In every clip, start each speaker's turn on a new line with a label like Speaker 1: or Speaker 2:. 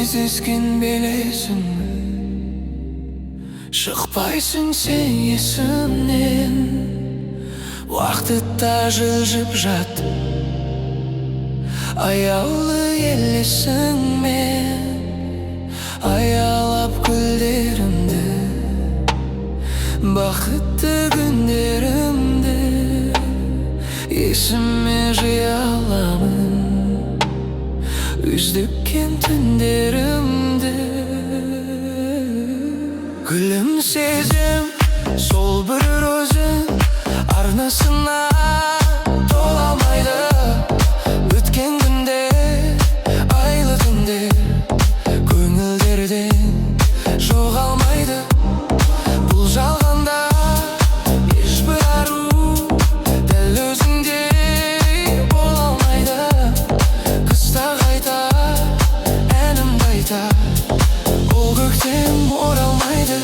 Speaker 1: кездескен белесің, шықпайсың сен есімнен. Уақытта жылжып жат, аяулы елесіңмен. Аялап гүлдерімді, бақытты күндерімді есіме жия аламын, үздіккен түндерімді. Гүлім сезім, сол бір өзің арнасына тола алмайды. Өткен күндер, айлы түндер көңілдерден жоғалмайды. Бұл жалғанда ешбір ару дәл өзіңдей бола алмайды. Қыста қайта әнімді айтар, ол көктем оралмайды.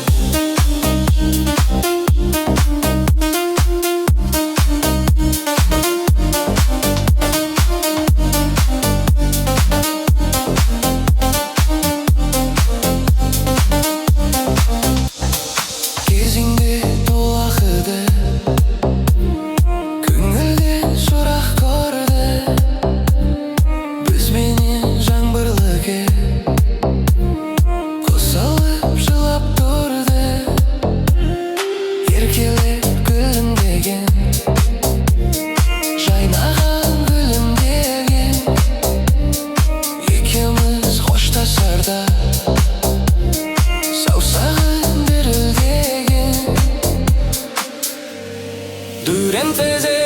Speaker 1: Дүрен тезе